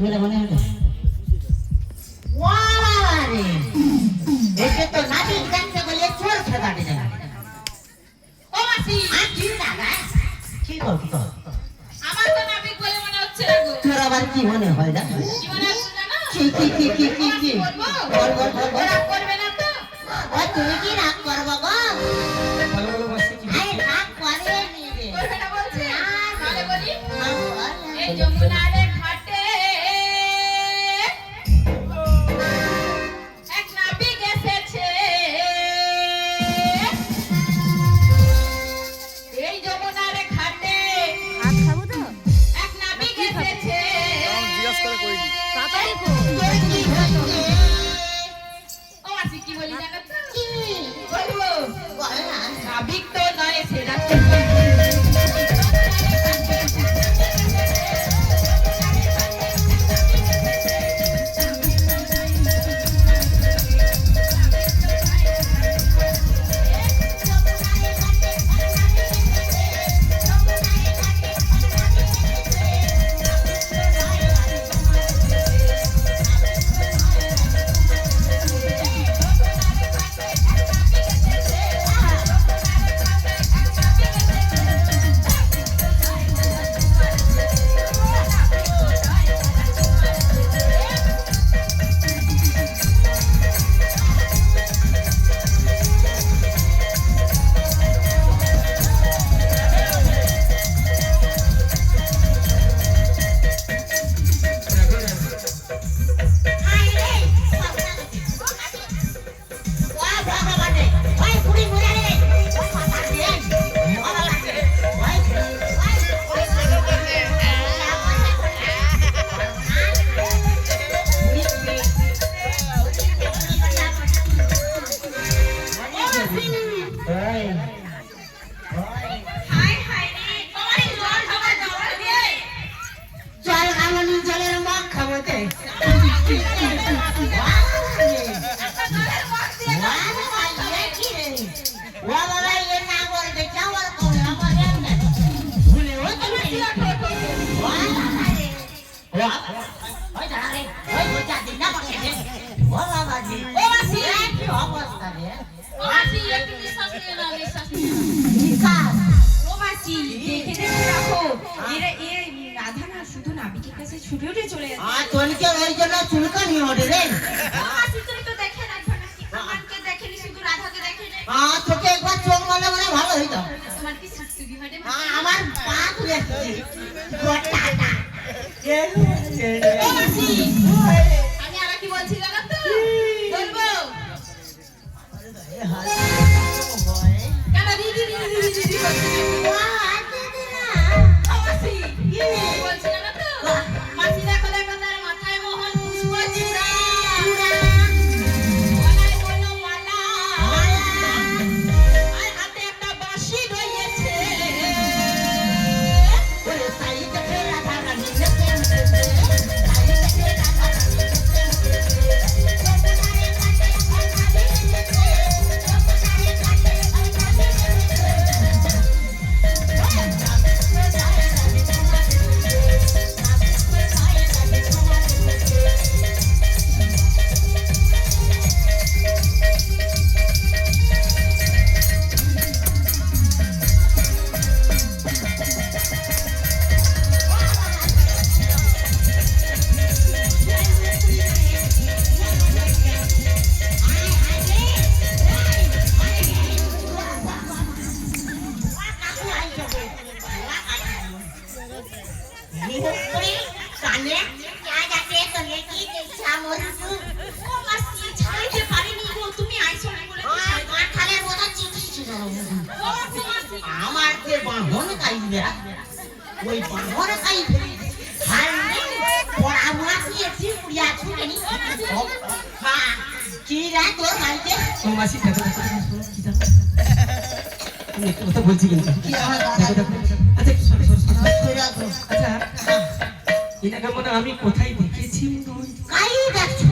বলে মনে হলো ওয়ারে এসে তো নাবি দেখতে গেলে চোর খেদাটে যায় ও মাসি কি লাগা কি কর আমার তো নাবিক বলে মনে হচ্ছে না গো তোর আবার কি মনে হয় না কি মনে হচ্ছে জানো কি বলবো রাগ করবে না তো ও তুমি কি রাগ করবো গো বলো মাসি কি আরে রাগ করে নি রে করবে না বলছে তাহলে বলি এই এই যমুনার ঘাটে এক নাবিক এসেছে এই যমুনার ঘাটে ভাত খাবো তো এক নাবিক এসেছে জিজ্ঞাসা করে কইনি তাড়াতাড়ি ও মাসি কি বলি জানো তো কি বলবো বল না নাবিক তো নয় সেরা হাই হাই রে ওই জল ঢোকা জল দিয়ে জল খাবনি জলের মগ খাবতে একটা জলের মগ দিয়ে ও মাসি একটু নিঃশ্বাস নিয়ে নাও নিঃশ্বাস নিয়ে নাও। ও মাসি দেখে দেখে রাখো এরা এই রাধা না শুধু নাবিকের কাছে ছুটে উঠে চলে যাচ্ছে ও মাসি তুমি তো দেখে রাখো না আমাকে দেখেনি শুধু রাধাকে দেখেনি তোকে একবার চোখ মনে মনে ভালো হইতো তোমার কি শাশুড়ি হয় রে আমার পা তুলে ও মাসি আমি আর কি বলছি জানো তো বলবো কেন দিদি দিদি দিদি দিদি বলছি ও মাসি বলছি জানো তো মাসি দেখো দেখো তার মাথায় মোহন পুষ্প চূড়া গলায় বলো মালা আর হাতে একটা বাঁশি রয়েছে ও মাসি ছাড়তে পারিনি গো তুমি আইছো না বলে ও মাসি আমার যে বাঁধন কাইবে ওই বাঁধন কাইবে পড়াশোনা দিয়েছি পুড়িয়া ছুটেনি কি রে তোর বাড়িতে ও মাসি দেখো দেখো কি দেখো তুমি একটু কথা বলছি কিন্তু কি আমার দেখো দেখো আচ্ছা সরে সরে সরে রাখো আচ্ছা এটাকে মনে আমি কোথায় দেখেছি কাই দেখছো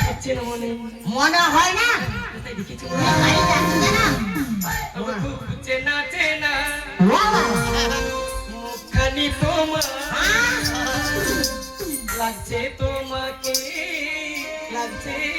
হচ্ছে না মনে মনে হয় না কোথায় দেখেছি কাই দেখছো না আমার খুব চেনা চেনা বাবা মুখখানি তোমার লাগছে তোমাকে, লাগছে